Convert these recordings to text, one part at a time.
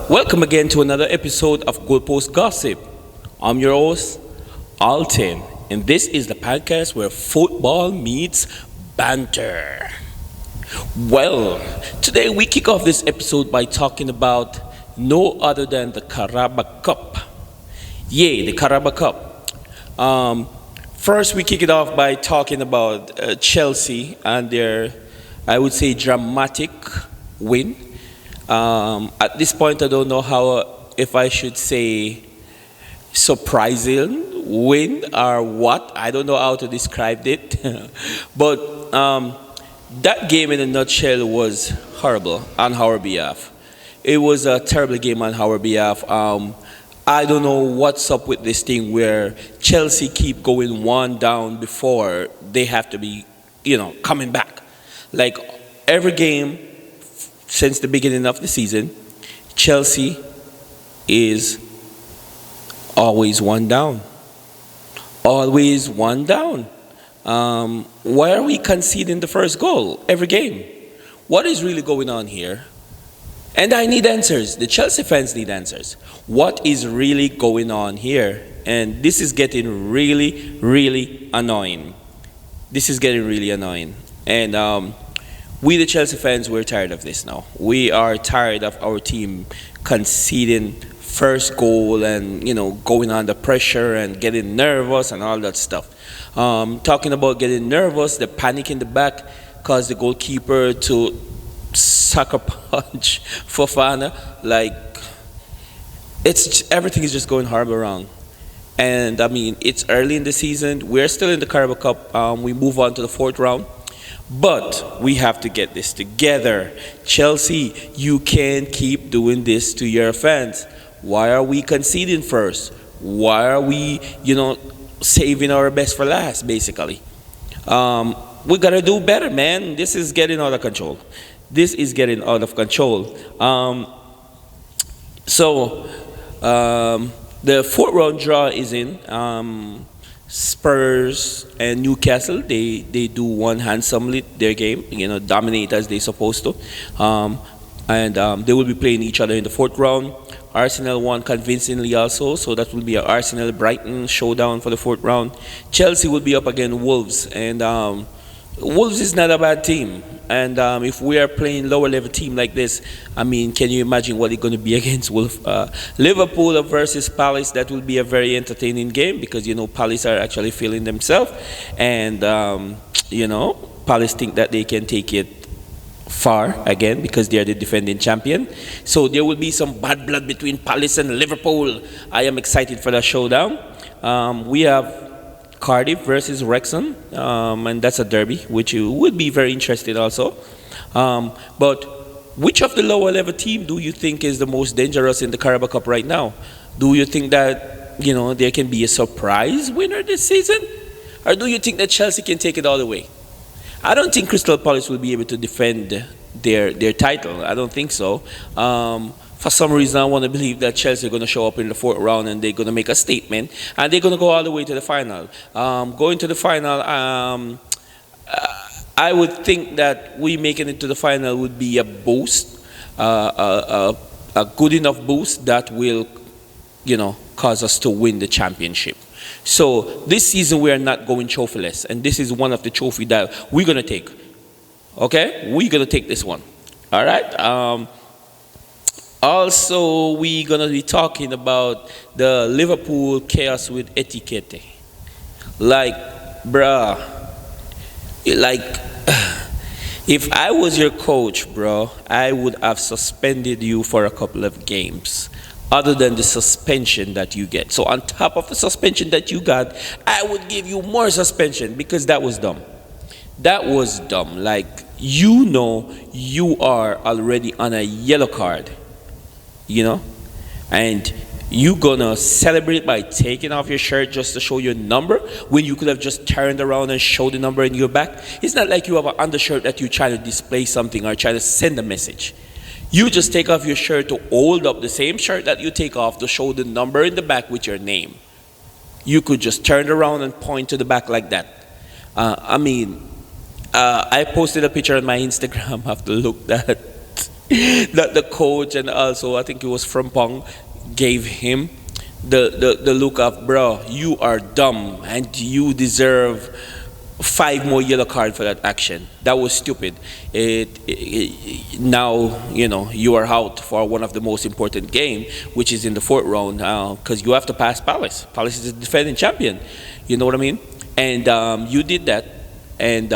Welcome again to another episode of Goalpost Gossip. I'm your host, Alton, and this is the podcast where football meets banter. Well, today we kick off this episode by talking about no other than the Carabao Cup. Yay, the Carabao Cup. First, we kick it off by talking about Chelsea and their, I would say, dramatic win. At this point, I don't know if I should say surprising win or what. I don't know how to describe it. But that game in a nutshell was horrible on our behalf. It was a terrible game on our behalf. I don't know what's up with this thing where Chelsea keep going one down before they have to be, coming back. Like every game since the beginning of the season, Chelsea is always one down. Always one down. Why are we conceding the first goal every game? What is really going on here? And I need answers. The Chelsea fans need answers. What is really going on here? And this is getting really, really annoying. This is getting really annoying. And we, the Chelsea fans, we're tired of this now. We are tired of our team conceding first goal and, going under pressure and getting nervous and all that stuff. Talking about getting nervous, the panic in the back caused the goalkeeper to sucker punch Fofana. Like, everything is just going horrible wrong. And, it's early in the season. We're still in the Carabao Cup. We move on to the fourth round. But we have to get this together. Chelsea, you can't keep doing this to your fans. Why are we conceding first? Why are we, saving our best for last, basically? We got to do better, man. This is getting out of control. This is getting out of control. The fourth round draw is in. Spurs and Newcastle, they do one handsomely their game, dominate as they're supposed to. And they will be playing each other in the fourth round. Arsenal won convincingly also, so that will be an Arsenal-Brighton showdown for the fourth round. Chelsea will be up against Wolves, and Wolves is not a bad team. And if we are playing lower level team like this, can you imagine what it's going to be against Wolves? Liverpool versus Palace, that will be a very entertaining game because, Palace are actually feeling themselves. And, Palace think that they can take it far again because they are the defending champion. So there will be some bad blood between Palace and Liverpool. I am excited for that showdown. We have Cardiff versus Wrexham, and that's a derby, which you would be very interested also. But which of the lower level team do you think is the most dangerous in the Carabao Cup right now? Do you think that, there can be a surprise winner this season? Or do you think that Chelsea can take it all the way? I don't think Crystal Palace will be able to defend their title. I don't think so. For some reason, I want to believe that Chelsea are going to show up in the fourth round and they're going to make a statement and they're going to go all the way to the final. Going to the final, I would think that we making it to the final would be a boost, a good enough boost that will, cause us to win the championship. So this season we are not going trophyless, and this is one of the trophy that we're going to take. Okay? We're going to take this one. All right? Also, we're going to be talking about the Liverpool chaos with etiquette. Like, bruh, if I was your coach, bro, I would have suspended you for a couple of games other than the suspension that you get. So on top of the suspension that you got, I would give you more suspension because that was dumb. That was dumb. Like, you are already on a yellow card. And you gonna celebrate by taking off your shirt just to show your number when you could have just turned around and showed the number in your back. It's not like you have an undershirt that you try to display something or try to send a message. You just take off your shirt to hold up the same shirt that you take off to show the number in the back with your name. You could just turn around and point to the back like that. I posted a picture on my Instagram. I have to look that that the coach and also I think it was Frimpong gave him the look of, bro, you are dumb and you deserve five more yellow card for that action. That was stupid. Now you are out for one of the most important game, which is in the fourth round, because you have to pass Palace. Palace is the defending champion. You know what I mean? And you did that, and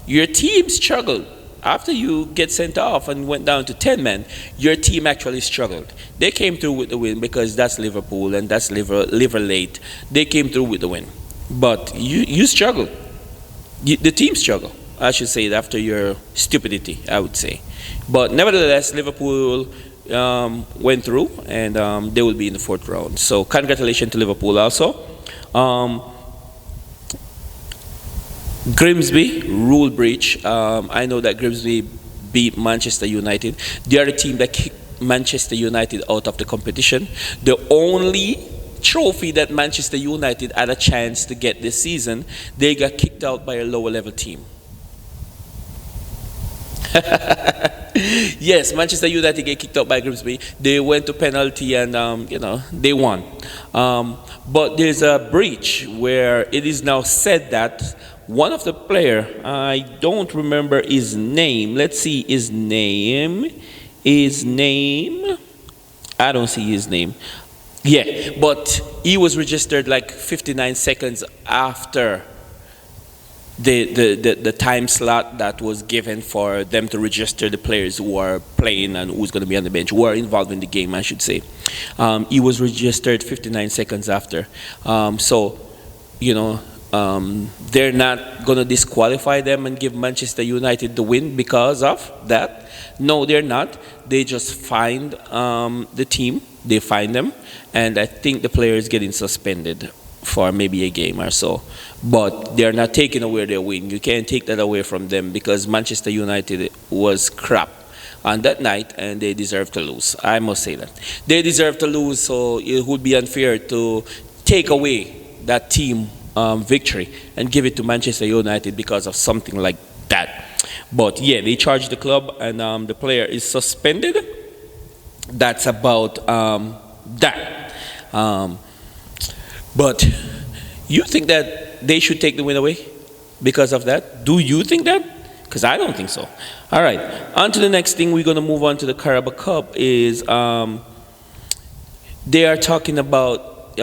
your team struggled. After you get sent off and went down to 10 men, your team actually struggled. They came through with the win because that's Liverpool and that's liver late. They came through with the win. But you struggled. The team struggled, I should say, after your stupidity, I would say. But nevertheless, Liverpool went through and they will be in the fourth round. So congratulations to Liverpool also. Grimsby, rule breach. I know that Grimsby beat Manchester United. They are the team that kicked Manchester United out of the competition. The only trophy that Manchester United had a chance to get this season, they got kicked out by a lower level team. Yes, Manchester United get kicked out by Grimsby. They went to penalty and they won. But there's a breach where it is now said that one of the player, I don't remember his name. Let's see his name. I don't see his name. Yeah, but he was registered like 59 seconds after the time slot that was given for them to register the players who are playing and who's going to be on the bench, who are involved in the game, I should say. He was registered 59 seconds after. They're not going to disqualify them and give Manchester United the win because of that. No, they're not. They just fined the team. They fined them. And I think the player is getting suspended for maybe a game or so. But they're not taking away their win. You can't take that away from them because Manchester United was crap on that night and they deserve to lose. I must say that. They deserve to lose, so it would be unfair to take away that team victory and give it to Manchester United because of something like that. But yeah, they charged the club and the player is suspended. That's about that. But you think that they should take the win away because of that? Do you think that? Because I don't think so. All right, on to the next thing. We're going to move on to the Carabao Cup. Is they are talking about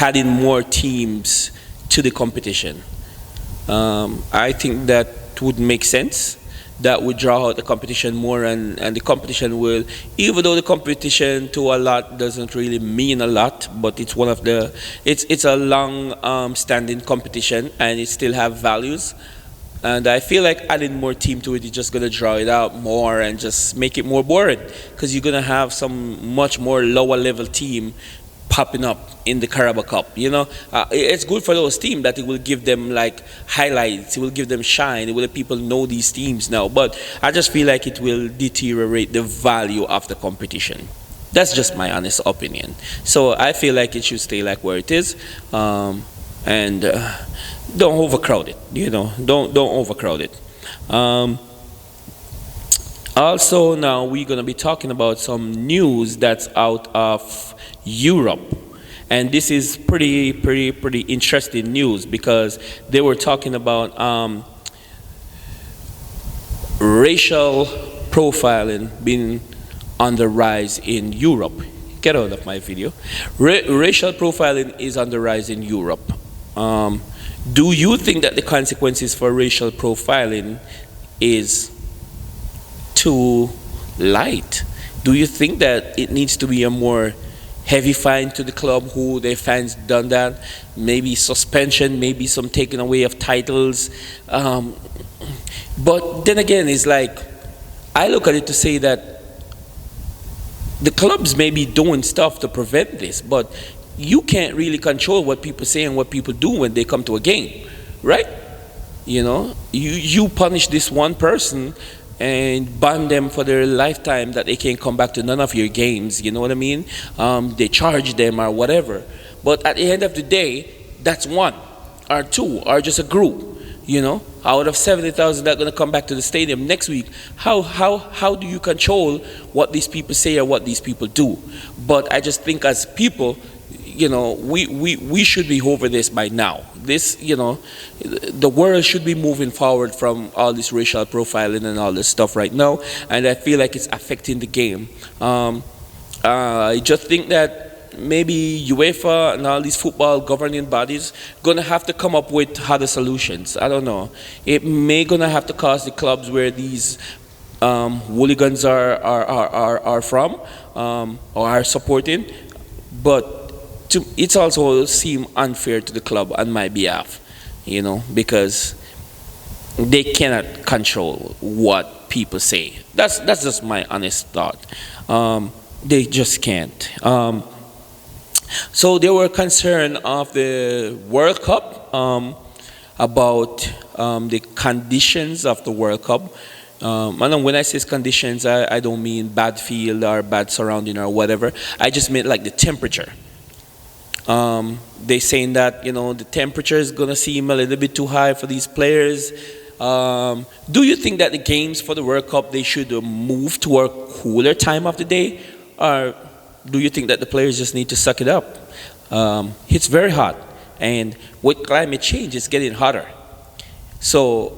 adding more teams to the competition. I think that would make sense. That would draw out the competition more, and the competition will, even though the competition to a lot doesn't really mean a lot, but it's one of the, it's a long standing competition and it still have values. And I feel like adding more team to it is just going to draw it out more and just make it more boring because you're going to have some much more lower level team popping up in the Carabao Cup. It's good for those teams that it will give them like highlights, it will give them shine, it will let people know these teams now. But I just feel like it will deteriorate the value of the competition. That's just my honest opinion. So I feel like it should stay like where it is, and don't overcrowd it. Don't overcrowd it. Also, now we're going to be talking about some news that's out of Europe, and this is pretty interesting news because they were talking about racial profiling being on the rise in Europe. Get out of my video. Racial profiling is on the rise in Europe. Do you think that the consequences for racial profiling is too light? Do you think that it needs to be a more heavy fine to the club who their fans done that? Maybe suspension, maybe some taking away of titles. But then again, it's like, I look at it to say that the clubs may be doing stuff to prevent this, but you can't really control what people say and what people do when they come to a game, right? You punish this one person and ban them for their lifetime that they can't come back to none of your games, you know what I mean? They charge them or whatever. But at the end of the day, that's one or two or just a group. Out of 70,000 that are going to come back to the stadium next week, how do you control what these people say or what these people do? But I just think as people, we should be over this by now. The world should be moving forward from all this racial profiling and all this stuff right now, and I feel like it's affecting the game. I just think that maybe UEFA and all these football governing bodies gonna have to come up with other solutions. I don't know. It may gonna have to cost the clubs where these hooligans are from or are supporting, but it's also seem unfair to the club on my behalf, because they cannot control what people say. That's just my honest thought. They just can't. So they were concerned of the World Cup, about the conditions of the World Cup. And when I say conditions, I don't mean bad field or bad surrounding or whatever. I just meant like the temperature. They saying that the temperature is gonna seem a little bit too high for these players. Do you think that the games for the World Cup they should move to a cooler time of the day, or do you think that the players just need to suck it up? It's very hot, and with climate change, it's getting hotter. So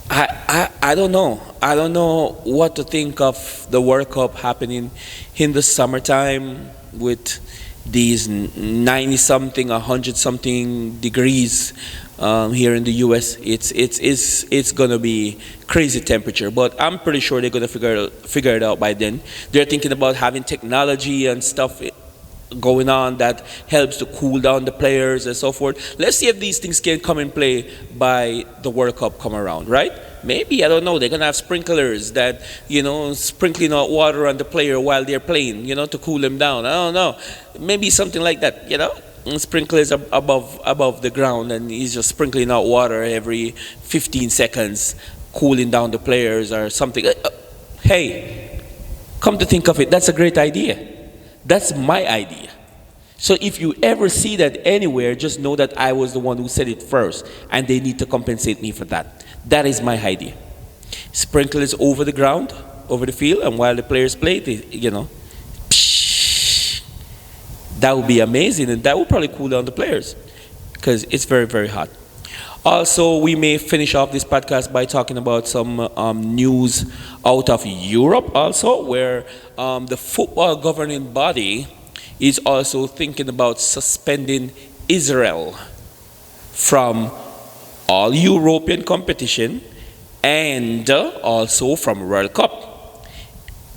I don't know. I don't know what to think of the World Cup happening in the summertime with these 90 something, 100 something degrees here in the US. It's gonna be crazy temperature, but I'm pretty sure they're gonna figure it out by then. They're thinking about having technology and stuff going on that helps to cool down the players and so forth. Let's see if these things can come in play by the World Cup come around, right? Maybe, I don't know, they're going to have sprinklers that, sprinkling out water on the player while they're playing, to cool them down. I don't know. Maybe something like that, And sprinklers above the ground, and he's just sprinkling out water every 15 seconds, cooling down the players or something. Hey, come to think of it, that's a great idea. That's my idea. So if you ever see that anywhere, just know that I was the one who said it first, and they need to compensate me for that. That is my idea. Sprinklers over the ground, over the field, and while the players play, that would be amazing, and that would probably cool down the players because it's very, very hot. Also, we may finish off this podcast by talking about some news out of Europe also, where the football governing body is also thinking about suspending Israel from all European competition and also from World Cup.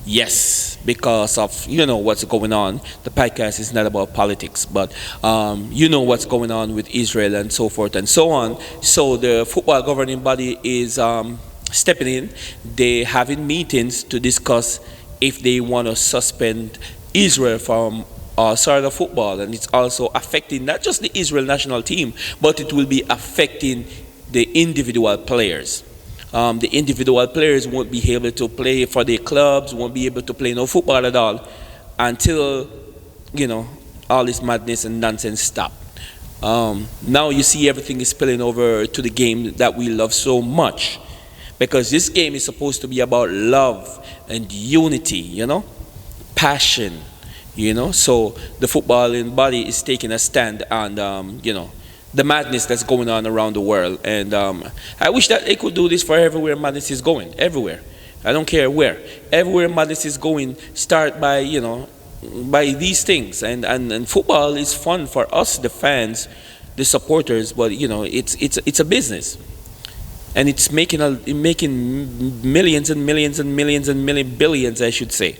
Yes, because of what's going on. The podcast is not about politics, but what's going on with Israel and so forth and so on. So the football governing body is stepping in. They're having meetings to discuss if they want to suspend Israel from sort of football, and it's also affecting not just the Israel national team, but it will be affecting the individual players. The individual players won't be able to play for their clubs, won't be able to play no football at all until, all this madness and nonsense stop. Now you see everything is spilling over to the game that we love so much, because this game is supposed to be about love and unity, passion, So the footballing body is taking a stand on, the madness that's going on around the world. And I wish that they could do this for everywhere madness is going. Everywhere. I don't care where. Everywhere madness is going, start by, by these things. And football is fun for us, the fans, the supporters, but, it's a business. And it's making millions and millions and millions and billions, I should say.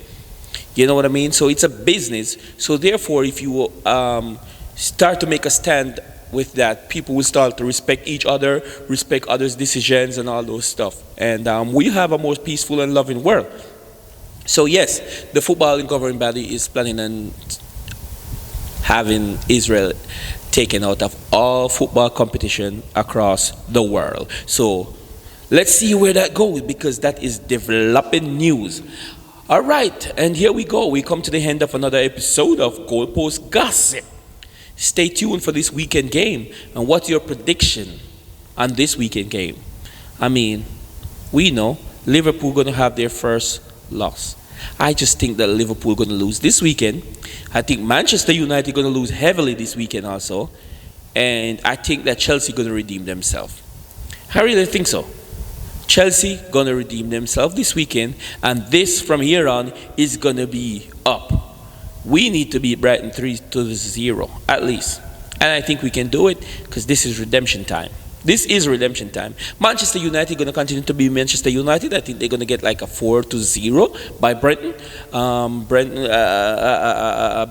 You know what I mean? So it's a business. So therefore, if you start to make a stand with that, people will start to respect each other, respect others' decisions and all those stuff. And we have a more peaceful and loving world. So yes, the football governing body is planning on having Israel taken out of all football competition across the world. So let's see where that goes, because that is developing news. All right, and here we go. We come to the end of another episode of Goalpost Gossip. Stay tuned for this weekend game. And what's your prediction? on this weekend game. I mean, we know Liverpool going to have their first loss. I just think that Liverpool going to lose this weekend. I think Manchester United going to lose heavily this weekend also, and I think that Chelsea going to redeem themselves. I really think so. Chelsea going to redeem themselves this weekend, and this from here on is going to be up. We need to beat Brighton 3-0 at least, and I think we can do it because this is redemption time. This is redemption time. Manchester United going to continue to be Manchester United. I think they're going to get like a 4-0 by Brighton.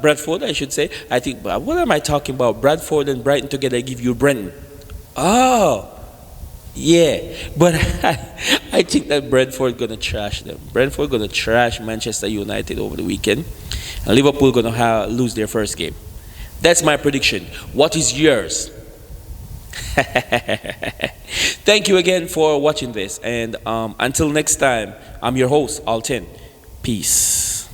Bradford, I should say. I think, what am I talking about? Bradford and Brighton together give you Brenton. Oh, yeah. But I think that Brentford going to trash them. Brentford going to trash Manchester United over the weekend. And Liverpool going to lose their first game. That's my prediction. What is yours? Thank you again for watching this, and until next time, I'm your host Altin. Peace.